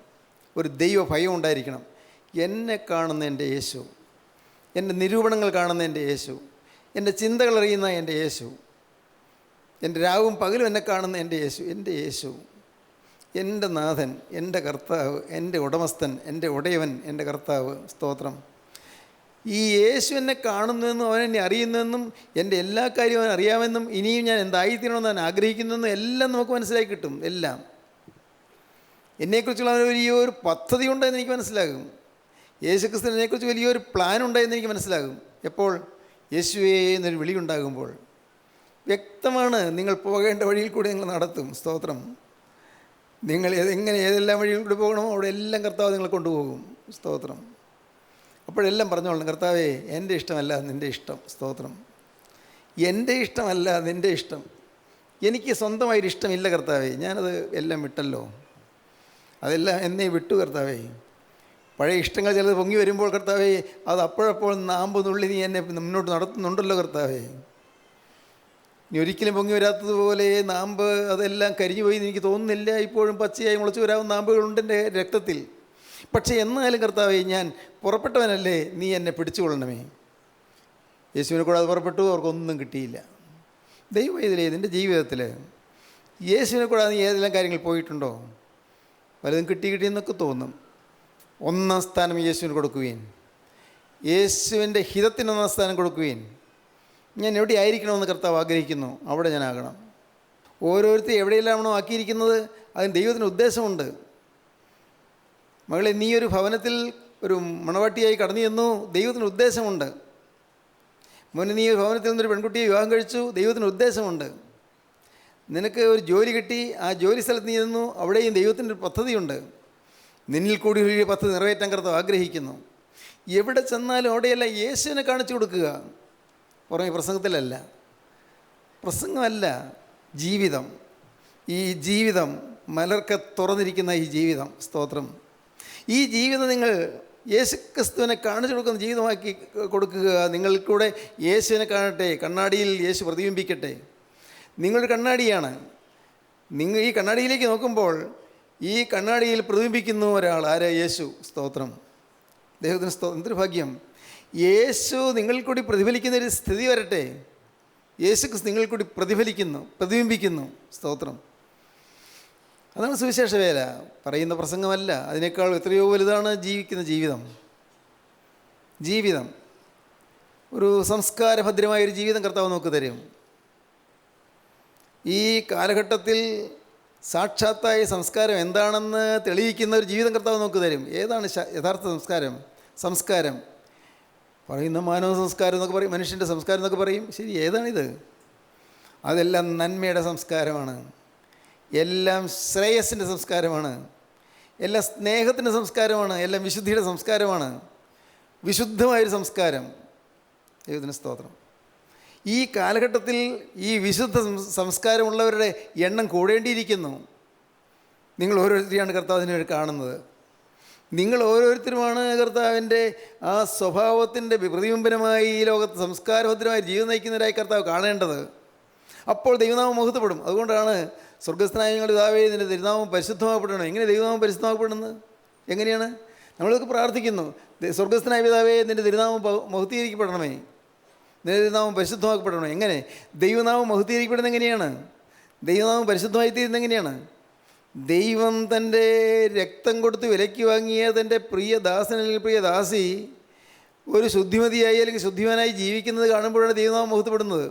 ഒരു ദൈവ ഭയം ഉണ്ടായിരിക്കണം. എന്നെ കാണുന്ന എൻ്റെ യേശു, എൻ്റെ നിരൂപണങ്ങൾ കാണുന്ന എൻ്റെ യേശു, എൻ്റെ ചിന്തകൾ അറിയുന്ന എൻ്റെ യേശു, എൻ്റെ രാവും പകലും എന്നെ കാണുന്ന എൻ്റെ യേശു, എൻ്റെ യേശു, എൻ്റെ നാഥൻ, എൻ്റെ കർത്താവ്, എൻ്റെ ഉടമസ്ഥൻ, എൻ്റെ ഉടയവൻ, എൻ്റെ കർത്താവ്. സ്തോത്രം. ഈ യേശു എന്നെ കാണുന്നുവെന്നും അവൻ എന്നെ അറിയുന്നുവെന്നും എൻ്റെ എല്ലാ കാര്യവും അവൻ അറിയാമെന്നും ഇനിയും ഞാൻ എന്തായിത്തീരണമെന്ന് അവൻ ആഗ്രഹിക്കുന്നെന്നും എല്ലാം നമുക്ക് മനസ്സിലാക്കി കിട്ടും. എല്ലാം എന്നെക്കുറിച്ചുള്ള അവന് വലിയൊരു പദ്ധതി ഉണ്ടെന്ന് എനിക്ക് മനസ്സിലാകും. യേശു ക്രിസ്തുവിനെക്കുറിച്ച് വലിയൊരു പ്ലാൻ ഉണ്ടെന്ന് എനിക്ക് മനസ്സിലാകും. എപ്പോൾ യേശുവേ എന്നൊരു വിളി ഉണ്ടാകുമ്പോൾ, വ്യക്തമാണ്. നിങ്ങൾ പോകേണ്ട വഴിയിൽ കൂടി നിങ്ങൾ നടത്തും. സ്തോത്രം. നിങ്ങൾ എങ്ങനെ ഏതെല്ലാം വഴിയിൽ കൂടി പോകണമോ അവിടെ എല്ലാം കർത്താവ് നിങ്ങളെ കൊണ്ടുപോകും. സ്തോത്രം. അപ്പോഴെല്ലാം പറഞ്ഞോളണം, കർത്താവേ എൻ്റെ ഇഷ്ടമല്ല നിൻ്റെ ഇഷ്ടം. സ്തോത്രം. എൻ്റെ ഇഷ്ടമല്ല നിൻ്റെ ഇഷ്ടം. എനിക്ക് സ്വന്തമായൊരു ഇഷ്ടമില്ല കർത്താവേ, ഞാനത് എല്ലാം വിട്ടല്ലോ, അതെല്ലാം എന്നെ വിട്ടു കർത്താവേ. പഴയ ഇഷ്ടങ്ങൾ ചിലത് പൊങ്ങി വരുമ്പോൾ കർത്താവേ, അത് അപ്പോഴപ്പോൾ നാമ്പ് നുള്ളി നീ എന്നെ മുന്നോട്ട് നടത്തുന്നുണ്ടല്ലോ കർത്താവേ. ഇനി ഒരിക്കലും പൊങ്ങി വരാത്തതുപോലെ നാമ്പ് അതെല്ലാം കരിഞ്ഞു പോയി എന്ന് എനിക്ക് തോന്നുന്നില്ല. ഇപ്പോഴും പച്ചയായി മുളച്ചു വരാവുന്ന നാമ്പുകളുണ്ട് എൻ്റെ രക്തത്തിൽ. പക്ഷേ എന്നാലും കർത്താവേ, ഞാൻ പുറപ്പെട്ടവനല്ലേ, നീ എന്നെ പിടിച്ചുകൊള്ളണമേ. യേശുവിനെ കൂടാതെ പുറപ്പെട്ടു, അവർക്കൊന്നും കിട്ടിയില്ല. ദൈവം ഇതിലേ നിൻ്റെ ജീവിതത്തിൽ യേശുവിനെ കൂടാതെ നീ ഏതെല്ലാം കാര്യങ്ങൾ പോയിട്ടുണ്ടോ? പലതും കിട്ടിയെന്നൊക്കെ തോന്നും. ഒന്നാം സ്ഥാനം യേശുവിന് കൊടുക്കുകയും യേശുവിൻ്റെ ഹിതത്തിന് ഒന്നാം സ്ഥാനം കൊടുക്കുകയും ഞാൻ എവിടെ ആയിരിക്കണമെന്ന് കർത്താവ് ആഗ്രഹിക്കുന്നു, അവിടെ ഞാനാകണം. ഓരോരുത്തരും എവിടെയെല്ലാമാണോ ആക്കിയിരിക്കുന്നത് അതിന് ദൈവത്തിന് ഉദ്ദേശമുണ്ട്. മകളെ, നീ ഒരു ഭവനത്തിൽ ഒരു മണവാട്ടിയായി കടന്നു ചെന്നു, ദൈവത്തിന് ഉദ്ദേശമുണ്ട്. മോനെ, നീ ഒരു ഭവനത്തിൽ നിന്നൊരു പെൺകുട്ടിയെ വിവാഹം കഴിച്ചു, ദൈവത്തിന് ഉദ്ദേശമുണ്ട്. നിനക്ക് ഒരു ജോലി കിട്ടി, ആ ജോലി സ്ഥലത്ത് നീ ചെന്നു, അവിടെയും ദൈവത്തിൻ്റെ ഒരു പദ്ധതിയുണ്ട്. നിന്നിൽ കൂടി ഒരു പദ്ധതി നിറവേറ്റാൻ കർത്താവ് ആഗ്രഹിക്കുന്നു. എവിടെ ചെന്നാലും അവിടെയെല്ലാം യേശുവിനെ കാണിച്ചു കൊടുക്കുക. പുറമെ പ്രസംഗത്തിലല്ല, പ്രസംഗമല്ല, ജീവിതം. ഈ ജീവിതം മലർക്കെ തുറന്നിരിക്കുന്ന ഈ ജീവിതം, സ്തോത്രം. ഈ ജീവിതം നിങ്ങൾ യേശുക്രിസ്തുവിനെ കാണിച്ചു കൊടുക്കുന്ന ജീവിതമാക്കി കൊടുക്കുക. നിങ്ങൾക്കൂടെ യേശുവിനെ കാണട്ടെ, കണ്ണാടിയിൽ യേശു പ്രതിബിംബിക്കട്ടെ. നിങ്ങളൊരു കണ്ണാടിയാണ്. നിങ്ങൾ ഈ കണ്ണാടിയിലേക്ക് നോക്കുമ്പോൾ ഈ കണ്ണാടിയിൽ പ്രതിബിംബിക്കുന്ന ഒരാൾ, ആരാ? യേശു. സ്തോത്രം. ദൈവത്തിന് എന്തൊരു ഭാഗ്യം. യേശു നിങ്ങൾ കൂടി പ്രതിഫലിക്കുന്നൊരു സ്ഥിതി വരട്ടെ. യേശു നിങ്ങൾ കൂടി പ്രതിബിംബിക്കുന്നു. സ്തോത്രം. അതാണ് സുവിശേഷ വേല. പറയുന്ന പ്രസംഗമല്ല, അതിനേക്കാൾ എത്രയോ വലുതാണ് ജീവിക്കുന്ന ജീവിതം. ഒരു സംസ്കാരഭദ്രമായൊരു ജീവിതം കർത്താവ് നമുക്ക് തരും. ഈ കാലഘട്ടത്തിൽ സാക്ഷാത്തായ സംസ്കാരം എന്താണെന്ന് തെളിയിക്കുന്ന ഒരു ജീവിതം കർത്താവ് നമുക്ക് തരും. ഏതാണ് യഥാർത്ഥ സംസ്കാരം? പറയുന്ന മാനവ സംസ്കാരം എന്നൊക്കെ പറയും, മനുഷ്യൻ്റെ സംസ്കാരം എന്നൊക്കെ പറയും. ശരി, ഏതാണിത്? അതെല്ലാം നന്മയുടെ സംസ്കാരമാണ്. എല്ലാം ശ്രേയസിൻ്റെ സംസ്കാരമാണ്. എല്ലാം സ്നേഹത്തിൻ്റെ സംസ്കാരമാണ്. എല്ലാം വിശുദ്ധിയുടെ സംസ്കാരമാണ്. വിശുദ്ധമായൊരു സംസ്കാരം. ദൈവത്തിന് സ്തോത്രം. ഈ കാലഘട്ടത്തിൽ ഈ വിശുദ്ധ സംസ്കാരമുള്ളവരുടെ എണ്ണം കൂടേണ്ടിയിരിക്കുന്നു. നിങ്ങൾ ഓരോരുത്തരെയാണ് കർത്താവിനെ കാണുന്നത്. നിങ്ങൾ ഓരോരുത്തരുമാണ് കർത്താവിൻ്റെ ആ സ്വഭാവത്തിൻ്റെ പ്രതിബിംബനമായി ഈ ലോകത്ത് സംസ്കാരഭദ്രമായി ജീവിതം നയിക്കുന്നവരായി കർത്താവ് കാണേണ്ടത്. അപ്പോൾ ദൈവനാമം മഹത്വപ്പെടും. അതുകൊണ്ടാണ് സ്വർഗ്ഗസ്ഥനായ ഞങ്ങളുടെ പിതാവേ, നിൻ്റെ തിരുനാമം പരിശുദ്ധമാക്കപ്പെടണം. എങ്ങനെ ദൈവനാമം പരിശുദ്ധമാക്കപ്പെടുന്നത്? എങ്ങനെയാണ്? നമ്മളൊക്കെ പ്രാർത്ഥിക്കുന്നു, സ്വർഗ്ഗസ്ഥനായ പിതാവേ, നിൻ്റെ തിരുനാമം മഹത്വീകരിക്കപ്പെടണമേ, നിൻ്റെ തിരുനാമം പരിശുദ്ധമാക്കപ്പെടണമേ. എങ്ങനെ? ദൈവനാമം മഹത്വീകരിക്കപ്പെടുന്നത് എങ്ങനെയാണ്? ദൈവനാമം പരിശുദ്ധമായിത്തീരുന്നത് എങ്ങനെയാണ്? ദൈവം തൻ്റെ രക്തം കൊടുത്ത് വിലയ്ക്ക് വാങ്ങിയ തൻ്റെ പ്രിയദാസൻ അല്ലെങ്കിൽ പ്രിയദാസി ഒരു ശുദ്ധിമതിയായി അല്ലെങ്കിൽ ശുദ്ധിമാനായി ജീവിക്കുന്നത് കാണുമ്പോഴാണ് ദൈവനാമം മഹത്വപ്പെടുന്നത്.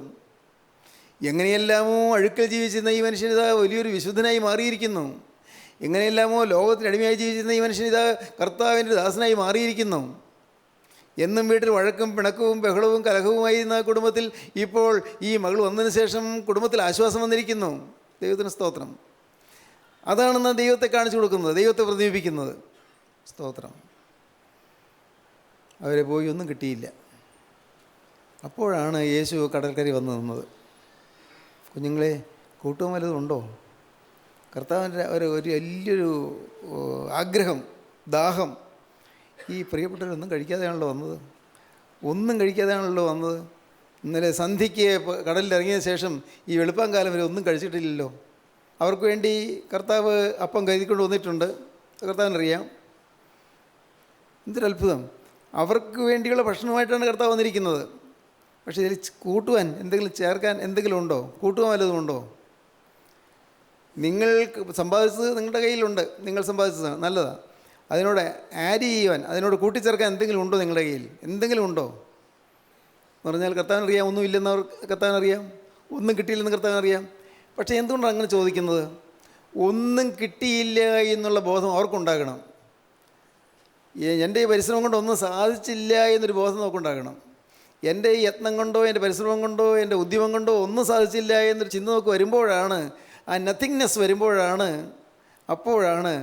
എങ്ങനെയെല്ലാമോ അഴുക്കൽ ജീവിച്ചിരുന്ന ഈ മനുഷ്യനിതാ വലിയൊരു വിശുദ്ധനായി മാറിയിരിക്കുന്നു. എങ്ങനെയെല്ലാമോ ലോകത്തിൽ അടിമയായി ജീവിച്ചിരുന്ന ഈ മനുഷ്യനിതാ കർത്താവിൻ്റെ ദാസനായി മാറിയിരിക്കുന്നു. എന്നും വീട്ടിൽ വഴക്കും പിണക്കവും ബഹളവും കലഹവുമായിരുന്ന കുടുംബത്തിൽ ഇപ്പോൾ ഈ മകൾ വന്നതിന് ശേഷം കുടുംബത്തിൽ ആശ്വാസം വന്നിരിക്കുന്നു. ദൈവത്തിന് സ്തോത്രം. അതാണെന്ന് ദൈവത്തെ കാണിച്ചു കൊടുക്കുന്നത്, ദൈവത്തെ പ്രതിബിംബിക്കുന്നത്. സ്തോത്രം. അവരെ പോയി ഒന്നും കിട്ടിയില്ല. അപ്പോഴാണ് യേശു കടൽക്കരി വന്ന് നിന്നത്. കുഞ്ഞുങ്ങളെ, കൂട്ടവും വല്ലതും ഉണ്ടോ? കർത്താവിൻ്റെ ഒരു വലിയൊരു ആഗ്രഹം, ദാഹം. ഈ പ്രിയപ്പെട്ടവരൊന്നും കഴിക്കാതെയാണല്ലോ വന്നത്. ഇന്നലെ സന്ധ്യയ്ക്ക് കടലിലിറങ്ങിയ ശേഷം ഈ വെളുപ്പാങ്കാലം വരെ ഒന്നും കഴിച്ചിട്ടില്ലല്ലോ. അവർക്ക് വേണ്ടി കർത്താവ് അപ്പം കരുതിക്കൊണ്ട് വന്നിട്ടുണ്ട്. കർത്താവിനറിയാം. എന്തൊരത്ഭുതം. അവർക്ക് വേണ്ടിയുള്ള ഭക്ഷണമായിട്ടാണ് കർത്താവ് വന്നിരിക്കുന്നത്. പക്ഷേ ഇതിൽ കൂട്ടുവാൻ എന്തെങ്കിലും ചേർക്കാൻ എന്തെങ്കിലും ഉണ്ടോ? കൂട്ടുവാൻ വല്ലതും ഉണ്ടോ? നിങ്ങൾ സമ്പാദിച്ചത് നിങ്ങളുടെ കയ്യിലുണ്ട്, നിങ്ങൾ സമ്പാദിച്ചത് നല്ലതാണ്. അതിനോട് ആഡ് ചെയ്യുവാൻ, അതിനോട് കൂട്ടിച്ചേർക്കാൻ എന്തെങ്കിലും ഉണ്ടോ നിങ്ങളുടെ കയ്യിൽ? എന്തെങ്കിലും ഉണ്ടോ എന്ന് പറഞ്ഞാൽ കർത്താവിനറിയാം. ഒന്നുമില്ലെന്ന് കർത്താവിനറിയാം. ഒന്നും കിട്ടിയില്ലെന്ന് കർത്താവിനറിയാം. പക്ഷേ എന്തുകൊണ്ടാണ് അങ്ങനെ ചോദിക്കുന്നത്? ഒന്നും കിട്ടിയില്ല എന്നുള്ള ബോധം അവർക്കുണ്ടാകണം. എൻ്റെ ഈ പരിശ്രമം കൊണ്ട് ഒന്നും സാധിച്ചില്ല എന്നൊരു ബോധം നമുക്കുണ്ടാകണം. എൻ്റെ ഈ യത്നം കൊണ്ടോ എൻ്റെ പരിശ്രമം കൊണ്ടോ എൻ്റെ ഉദ്യമം കൊണ്ടോ ഒന്നും സാധിച്ചില്ല എന്നൊരു ചിന്ത നമുക്ക് വരുമ്പോഴാണ്, ആ നത്തിങ്നെസ് വരുമ്പോഴാണ്, അപ്പോഴാണ്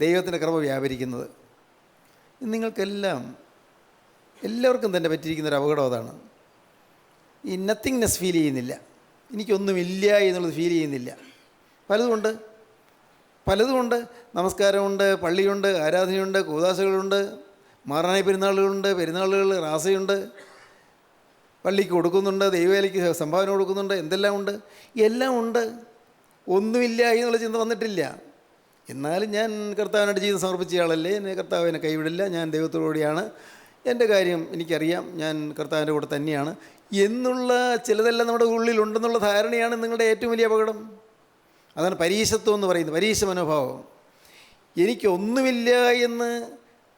ദൈവത്തിൻ്റെ കൃപ വ്യാപരിക്കുന്നത്. നിങ്ങൾക്കെല്ലാം എല്ലാവർക്കും തന്നെ പറ്റിയിരിക്കുന്നൊരു അപകടം അതാണ്. ഈ നത്തിങ്നെസ് ഫീൽ ചെയ്യുന്നില്ല, എനിക്കൊന്നുമില്ല എന്നുള്ളത് ഫീൽ ചെയ്യുന്നില്ല. പലതുമുണ്ട്. നമസ്കാരമുണ്ട്, പള്ളിയുണ്ട്, ആരാധനയുണ്ട്, കൂദാശകളുണ്ട്, മാറാനായ പെരുന്നാളുകൾ, റാസയുണ്ട്, പള്ളിക്ക് കൊടുക്കുന്നുണ്ട്, ദൈവവേലയ്ക്ക് സംഭാവന കൊടുക്കുന്നുണ്ട്, എല്ലാം ഉണ്ട്. ഒന്നുമില്ല എന്നുള്ള ചിന്ത വന്നിട്ടില്ല. എന്നാലും ഞാൻ കർത്താവിനായിട്ട് ജീവിതം സമർപ്പിച്ച ആളല്ലേ, കർത്താവ് എന്നെ കൈവിടില്ല, ഞാൻ ദൈവത്തോടുകൂടിയാണ്, എൻ്റെ കാര്യം എനിക്കറിയാം, ഞാൻ കർത്താവിൻ്റെ കൂടെ തന്നെയാണ് എന്നുള്ള ചിലതെല്ലാം നമ്മുടെ ഉള്ളിലുണ്ടെന്നുള്ള ധാരണയാണ് നിങ്ങളുടെ ഏറ്റവും വലിയ അപകടം. അതാണ് പരീശത്വം എന്ന് പറയുന്നത്, പരീശ മനോഭാവം. എനിക്കൊന്നുമില്ല എന്ന്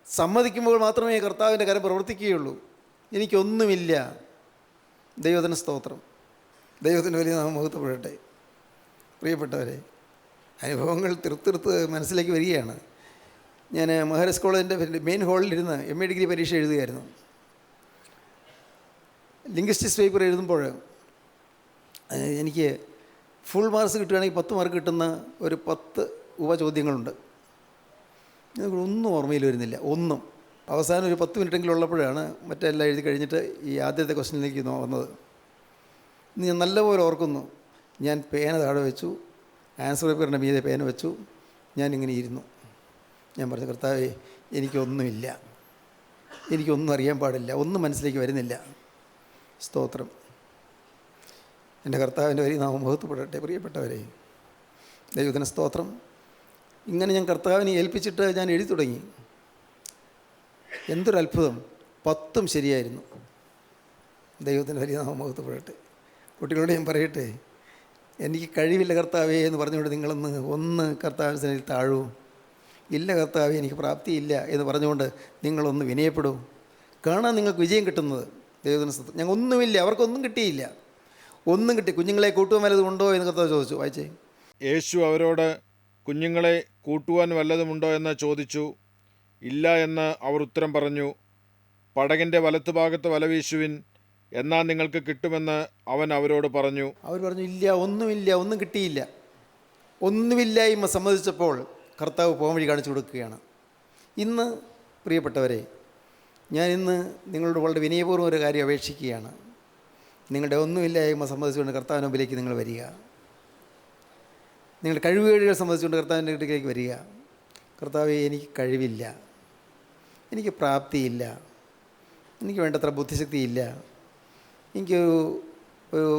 സമ്മതിക്കുമ്പോൾ മാത്രമേ കർത്താവിൻ്റെ കരം പ്രവർത്തിക്കുകയുള്ളൂ. എനിക്കൊന്നുമില്ല. ദൈവത്തിന് സ്തോത്രം, ദൈവത്തിൻ്റെ വലിയ നാമം മഹത്വപ്പെടട്ടെ. പ്രിയപ്പെട്ടവരെ, അനുഭവങ്ങൾ തീർത്ത് മനസ്സിലേക്ക് വരികയാണ്. ഞാൻ മഹാരാജ് കോളേജിൻ്റെ മെയിൻ ഹാളിലിരുന്ന് MA ഡിഗ്രി പരീക്ഷ എഴുതുകയായിരുന്നു. ലിംഗ്വിസ്റ്റിക്സ് പേപ്പർ എഴുതുമ്പോൾ എനിക്ക് ഫുൾ മാർക്സ് കിട്ടുകയാണെങ്കിൽ 10 മാർക്ക് കിട്ടുന്ന ഒരു 10 ഉപചോദ്യങ്ങളുണ്ട്. ഒന്നും ഓർമ്മയിൽ വരുന്നില്ല, ഒന്നും. അവസാനം ഒരു 10 മിനിറ്റെങ്കിലും ഉള്ളപ്പോഴാണ് മറ്റെല്ലാം എഴുതി കഴിഞ്ഞിട്ട് ഈ ആദ്യത്തെ ക്വസ്റ്റ്യനിലേക്ക് വന്നത്. ഇന്ന് ഞാൻ നല്ലപോലെ ഓർക്കുന്നു. ഞാൻ പേന താഴെ വെച്ചു, ആൻസർ പേപ്പറിൻ്റെ മീതെ പേന വെച്ചു, ഞാനിങ്ങനെ ഇരുന്നു. ഞാൻ പറഞ്ഞു, കർത്താവേ, എനിക്കൊന്നുമില്ല, എനിക്കൊന്നും അറിയാൻ പാടില്ല, ഒന്നും മനസ്സിലേക്ക് വരുന്നില്ല. സ്തോത്രം, എൻ്റെ കർത്താവിൻ്റെ വലിയ നാമം മഹത്വപ്പെടട്ടെ. പ്രിയപ്പെട്ടവരെ, ദൈവത്തിന് സ്തോത്രം. ഇങ്ങനെ ഞാൻ കർത്താവിനെ ഏൽപ്പിച്ചിട്ട് ഞാൻ എഴുതി തുടങ്ങി. എന്തൊരു അത്ഭുതം, 10ഉം ശരിയായിരുന്നു. ദൈവത്തിൻ്റെ വലിയ നാമം മഹത്വപ്പെടട്ടെ. കുട്ടികളോട് ഞാൻ പറയട്ടെ, എനിക്ക് കഴിവില്ല കർത്താവേ എന്ന് പറഞ്ഞുകൊണ്ട് നിങ്ങളൊന്ന് കർത്താവിൻ്റെ സന്നിധിയിൽ താഴൂ. ഇല്ല കർത്താവേ, എനിക്ക് പ്രാപ്തിയില്ല എന്ന് പറഞ്ഞുകൊണ്ട് നിങ്ങളൊന്ന് വിനയപ്പെടൂ. കാണാൻ നിങ്ങൾക്ക് വിജയം കിട്ടുന്നത്. ദൈവത്തിന് സ്തോത്രം. ഞങ്ങൾ ഒന്നുമില്ല, അവർക്കൊന്നും കിട്ടിയില്ല. ഒന്നും കിട്ടി. കുഞ്ഞുങ്ങളെ കൂട്ടുവാൻ വല്ലതും ഉണ്ടോ എന്ന് കർത്താവ് ചോദിച്ചു. വായിച്ചേ. യേശു അവരോട്, കുഞ്ഞുങ്ങളെ കൂട്ടുവാൻ വല്ലതുമുണ്ടോ എന്ന് ചോദിച്ചു. ഇല്ല എന്ന് അവർ ഉത്തരം പറഞ്ഞു. പടകിൻ്റെ വലത്തുഭാഗത്ത് വല വീശുവിൻ, എന്നാൽ നിങ്ങൾക്ക് കിട്ടുമെന്ന് അവൻ അവരോട് പറഞ്ഞു. അവർ പറഞ്ഞു, ഇല്ല, ഒന്നുമില്ല, ഒന്നും കിട്ടിയില്ല. ഒന്നുമില്ലായ്മ സമ്മതിച്ചപ്പോൾ കർത്താവ് പോകാൻ വഴി കാണിച്ചു കൊടുക്കുകയാണ്. ഇന്ന് പ്രിയപ്പെട്ടവരെ, ഞാൻ നിങ്ങളോട് വളരെ വിനയപൂർവ്വം ഒരു കാര്യം അപേക്ഷിക്കുകയാണ്. നിങ്ങളുടെ ഒന്നുമില്ലായ്മ സംബന്ധിച്ചുകൊണ്ട് കർത്താവിന് മുമ്പിലേക്ക് നിങ്ങൾ വരിക. നിങ്ങളുടെ കഴിവുകേടുകൾ സംബന്ധിച്ചുകൊണ്ട് കർത്താവിൻ്റെ അടുത്തേക്ക് വരിക. കർത്താവേ, എനിക്ക് കഴിവില്ല, എനിക്ക് പ്രാപ്തിയില്ല, എനിക്ക് വേണ്ടത്ര ബുദ്ധിശക്തിയില്ല, ഒരു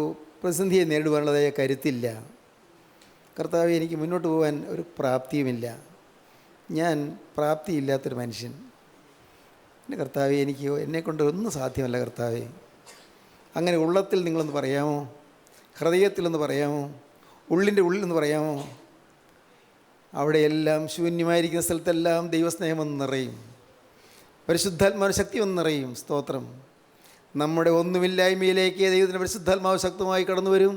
പ്രതിസന്ധിയെ നേരിടുവാനുള്ളതായ കരുത്തില്ല. കർത്താവേ, എനിക്ക് മുന്നോട്ട് പോകാൻ ഒരു പ്രാപ്തിയുമില്ല, ഞാൻ പ്രാപ്തിയില്ലാത്തൊരു മനുഷ്യൻ. എൻ്റെ കർത്താവേ, എന്നെക്കൊണ്ട് ഒന്നും സാധ്യമല്ല കർത്താവേ. അങ്ങനെ ഉള്ളത്തിൽ നിങ്ങളൊന്ന് പറയാമോ? ഹൃദയത്തിലൊന്ന് പറയാമോ? ഉള്ളിൻ്റെ ഉള്ളിലൊന്ന് പറയാമോ? അവിടെയെല്ലാം ശൂന്യമായിരിക്കുന്ന സ്ഥലത്തെല്ലാം ദൈവസ്നേഹം ഒന്ന് നിറയും, പരിശുദ്ധാത്മാവ് ശക്തി ഒന്ന് നിറയും. സ്തോത്രം. നമ്മുടെ ഒന്നുമില്ലായ്മയിലേക്ക് ദൈവത്തിൻ്റെ പരിശുദ്ധാത്മാവ് ശക്തമായി കടന്നു വരും.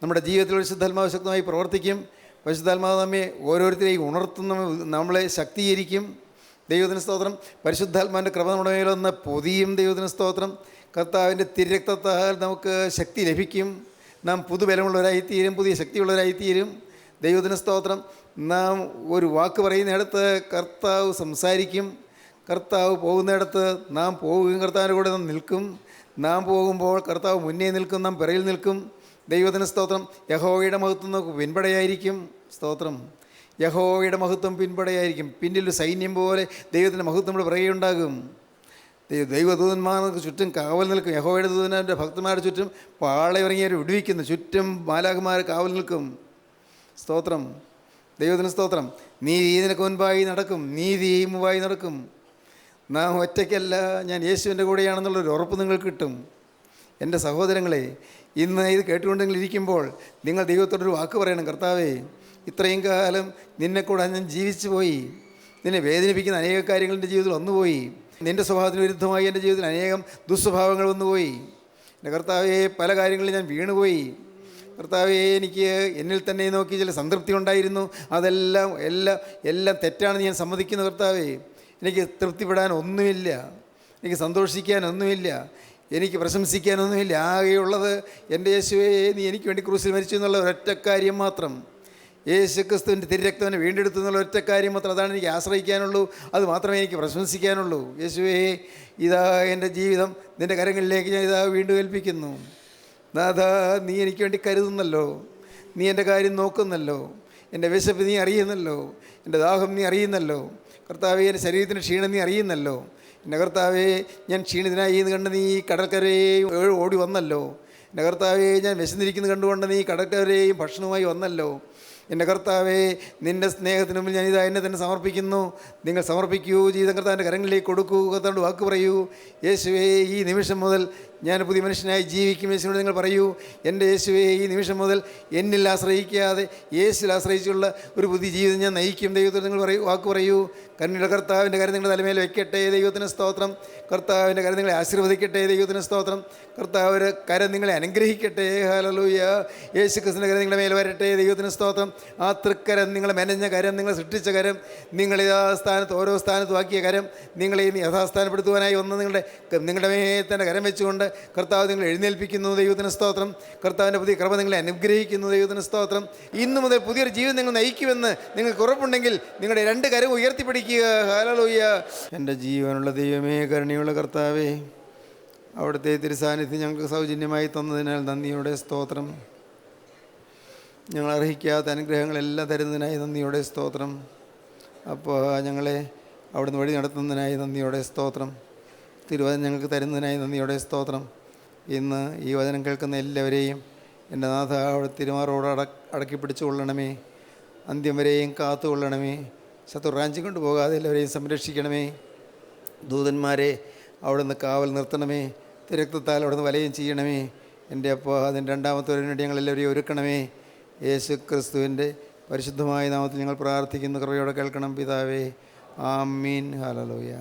നമ്മുടെ ജീവിതത്തിൽ പരിശുദ്ധാത്മാവ് ശക്തമായി പ്രവർത്തിക്കും. പരിശുദ്ധാത്മാവ് നമ്മെ ഓരോരുത്തരെയും ഉണർത്തുന്ന, നമ്മളെ ശക്തീകരിക്കും. ദൈവത്തിന് സ്തോത്രം. പരിശുദ്ധാത്മാവിൻ്റെ കൃപ നമ്മുടെ മേലൊന്ന് പൊതിയും. ദൈവത്തിന് സ്തോത്രം. കർത്താവിൻ്റെ തിരുരക്തത്താൽ നമുക്ക് ശക്തി ലഭിക്കും. നാം പുതുബലമുള്ളവരായിത്തീരും, പുതിയ ശക്തിയുള്ളവരായിത്തീരും. ദൈവത്തിന് സ്തോത്രം. നാം ഒരു വാക്ക് പറയുന്നിടത്ത് കർത്താവ് സംസാരിക്കും. കർത്താവ് പോകുന്നിടത്ത് നാം പോവുകയും കർത്താവിൻ്റെ കൂടെ നാം നിൽക്കും. നാം പോകുമ്പോൾ കർത്താവ് മുന്നേ നിൽക്കും, നാം പിറകിൽ നിൽക്കും. ദൈവത്തിന് സ്തോത്രം. യഹോവയുടെ മഹത്വം നമുക്ക് പിൻപടയായിരിക്കും. സ്തോത്രം. യഹോവയുടെ മഹത്വം പിൻപടയായിരിക്കും. പിന്നിലൊരു സൈന്യം പോലെ ദൈവത്തിൻ്റെ മഹത്വം നമ്മുടെ പിറകെ ഉണ്ടാകും. ദൈവദൂതന്മാർക്ക് ചുറ്റും കാവൽ നിൽക്കും. യഹോവയുടെ ദൂതൻ്റെ ഭക്തന്മാരുടെ ചുറ്റും പാളയിറങ്ങിയവർ വിടുവിക്കുന്നു. ചുറ്റും മാലാഖമാർ കാവൽ നിൽക്കും. സ്തോത്രം. ദൈവത്തിന് സ്തോത്രം. നീതി നിനക്ക് മുൻപായി നടക്കും, നീതി മുമ്പായി നടക്കും. നാം ഒറ്റയ്ക്കല്ല, ഞാൻ യേശുവിൻ്റെ കൂടെയാണെന്നുള്ളൊരു ഉറപ്പ് നിങ്ങൾക്ക് കിട്ടും. എൻ്റെ സഹോദരങ്ങളെ, ഇന്ന് ഇത് കേട്ടുകൊണ്ടിരിക്കുമ്പോൾ നിങ്ങൾ ദൈവത്തോടൊരു വാക്ക് പറയണം. കർത്താവേ, ഇത്രയും കാലം നിന്നെക്കൂടെ ഞാൻ ജീവിച്ചു പോയി. നിന്നെ വേദനിപ്പിക്കുന്ന അനേക കാര്യങ്ങൾ എൻ്റെ ജീവിതത്തിൽ വന്നുപോയി. നിൻ്റെ സ്വഭാവത്തിന് വിരുദ്ധമായി എൻ്റെ ജീവിതത്തിൽ അനേകം ദുസ്വഭാവങ്ങൾ വന്നുപോയി. എൻ്റെ കർത്താവേ, പല കാര്യങ്ങളിൽ ഞാൻ വീണുപോയി. കർത്താവേ, എനിക്ക് എന്നിൽ തന്നെ നോക്കി ചില സംതൃപ്തി ഉണ്ടായിരുന്നു. അതെല്ലാം എല്ലാം തെറ്റാണെന്ന് ഞാൻ സമ്മതിക്കുന്നു. കർത്താവേ, എനിക്ക് തൃപ്തിപ്പെടാൻ ഒന്നുമില്ല, എനിക്ക് സന്തോഷിക്കാൻ ഒന്നുമില്ല. എനിക്ക് പ്രശംസിക്കാനൊന്നുമില്ല. ആകെയുള്ളത് എൻ്റെ യേശുവേ, നീ എനിക്ക് വേണ്ടി ക്രൂസിൽ മരിച്ചു എന്നുള്ള ഒരൊറ്റ കാര്യം മാത്രം. യേശു ക്രിസ്തുവിൻ്റെ തിരുരക്തവനെ വീണ്ടെടുത്തു എന്നുള്ള ഒറ്റ കാര്യം മാത്രം. അതാണ് എനിക്ക് ആശ്രയിക്കാനുള്ളൂ. അത് മാത്രമേ എനിക്ക് പ്രശംസിക്കാനുള്ളൂ. യേശുവേ, ഇതാ എൻ്റെ ജീവിതം നിൻ്റെ കരങ്ങളിലേക്ക് ഞാൻ ഇതാ വീണ്ടും ഏൽപ്പിക്കുന്നു. നാഥാ, നീ എനിക്ക് വേണ്ടി കരുതുന്നല്ലോ, നീ എൻ്റെ കാര്യം നോക്കുന്നല്ലോ, എൻ്റെ വിശപ്പ് നീ അറിയുന്നല്ലോ, എൻ്റെ ദാഹം നീ അറിയുന്നല്ലോ. കർത്താവേ, എൻ്റെ ശരീരത്തിൻ്റെ ക്ഷീണം നീ അറിയുന്നല്ലോ. എൻ്റെ കർത്താവേ, ഞാൻ ക്ഷീണിതനായി എന്ന് കണ്ട് നീ കടൽക്കരയെയും ഓടി വന്നല്ലോ. എൻ്റെ കർത്താവേ, ഞാൻ വിശന്നിരിക്കുന്നത് കണ്ടുകൊണ്ട് നീ കടൽക്കരയെയും ഭക്ഷണവുമായി വന്നല്ലോ. എൻ്റെ കർത്താവേ, നിൻ്റെ സ്നേഹത്തിന് മുമ്പിൽ ഞാനിതാ എന്നെ തന്നെ സമർപ്പിക്കുന്നു. നിങ്ങൾ സമർപ്പിക്കൂ, ജീവിതം കർത്താവിൻ്റെ കരങ്ങളിലേക്ക് കൊടുക്കൂ, കർത്താവിൻ്റെ വാക്ക് പറയൂ. യേശുവേ, ഈ നിമിഷം മുതൽ ഞാൻ പുതിയ മനുഷ്യനായി ജീവിക്കും. യേശുവിനോട് നിങ്ങൾ പറയൂ, എൻ്റെ യേശുവേ, ഈ നിമിഷം മുതൽ എന്നിൽ ആശ്രയിക്കാതെ യേശുവിൽ ആശ്രയിച്ചുള്ള ഒരു പുതിയ ജീവിതം ഞാൻ നയിക്കും. ദൈവത്തോട് നിങ്ങൾ വാക്ക് പറയൂ. കരുണയുള്ള കർത്താവിൻ്റെ കരം നിങ്ങളുടെ തലമേൽ വയ്ക്കട്ടെ. ദൈവത്തിന് സ്തോത്രം. കർത്താവിൻ്റെ കരം നിങ്ങളെ ആശീർവദിക്കട്ടെ. ദൈവത്തിന് സ്തോത്രം. കർത്താവ് കരം നിങ്ങളെ അനുഗ്രഹിക്കട്ടെ. ഹല്ലേലൂയ. യേശു ക്രിസ്തുവിൻ്റെ കരം നിങ്ങളുടെ മേൽ വരട്ടെ. ദൈവത്തിന് സ്തോത്രം. ആ തൃക്കരം, നിങ്ങളെ മെനഞ്ഞ കരം, നിങ്ങളെ സൃഷ്ടിച്ച കരം, നിങ്ങൾ യഥാസ്ഥാനത്ത് ഓരോ സ്ഥാനത്തും ആക്കിയ കരം, നിങ്ങളെ യഥാസ്ഥാനപ്പെടുത്തുവാനായി വന്ന് നിങ്ങളുടെ മേൽ തന്നെ കരം വെച്ചുകൊണ്ട് കർത്താവ് നിങ്ങൾ എഴുന്നേൽപ്പിക്കുന്നു. ദൈവത്തിന് സ്തോത്രം. കർത്താവിൻ്റെ പുതിയ കൃപ നിങ്ങളെ അനുഗ്രഹിക്കുന്നു. ദൈവത്തിന് സ്തോത്രം. ഇന്നു മുതൽ പുതിയൊരു ജീവിതം നിങ്ങൾ നയിക്കുമെന്ന് നിങ്ങൾക്ക് ഉറപ്പുണ്ടെങ്കിൽ നിങ്ങളുടെ രണ്ട് കരം ഉയർത്തിപ്പിടിക്കുക. ഹല്ലേലൂയ. എൻ്റെ ജീവനുള്ള ദൈവമേ, കരുണയുള്ള കർത്താവേ, അവിടുത്തെ തിരുസാന്നിധ്യം ഞങ്ങൾക്ക് സൗജന്യമായി തന്നതിനാൽ നന്ദിയോടെ സ്തോത്രം. ഞങ്ങൾ അർഹിക്കാത്ത അനുഗ്രഹങ്ങളെല്ലാം തരുന്നതിനായി നന്ദിയോടെ സ്തോത്രം. അപ്പോൾ ഞങ്ങളെ അവിടുന്ന് വഴി നടത്തുന്നതിനായി നന്ദിയോടെ സ്തോത്രം. തിരുവചനം ഞങ്ങൾക്ക് തരുന്നതിനായി നന്ദിയോടെ സ്തോത്രം. ഇന്ന് ഈ വചനം കേൾക്കുന്ന എല്ലാവരെയും എൻ്റെ നാഥ അവിടെ തിരുമാറോട് അടക്കി പിടിച്ചു കൊള്ളണമേ. അന്ത്യം വരെയും കാത്തുകൊള്ളണമേ. ശത്രു റാഞ്ചി കൊണ്ട് പോകാതെ എല്ലാവരെയും സംരക്ഷിക്കണമേ. ദൂതന്മാരെ അവിടുന്ന് കാവൽ നിർത്തണമേ. തിരക്തത്താൽ അവിടുന്ന് വലയം ചെയ്യണമേ. എൻ്റെ അപ്പോൾ അതിൻ്റെ രണ്ടാമത്തെ വേണ്ടി ഞങ്ങളെല്ലാവരെയും ഒരുക്കണമേ. യേശു ക്രിസ്തുവിൻ്റെ പരിശുദ്ധമായ നാമത്തിൽ ഞങ്ങൾ പ്രാർത്ഥിക്കുന്നു. കൃപയോടെ കേൾക്കണം പിതാവേ. ആമീൻ. ഹല്ലേലൂയ.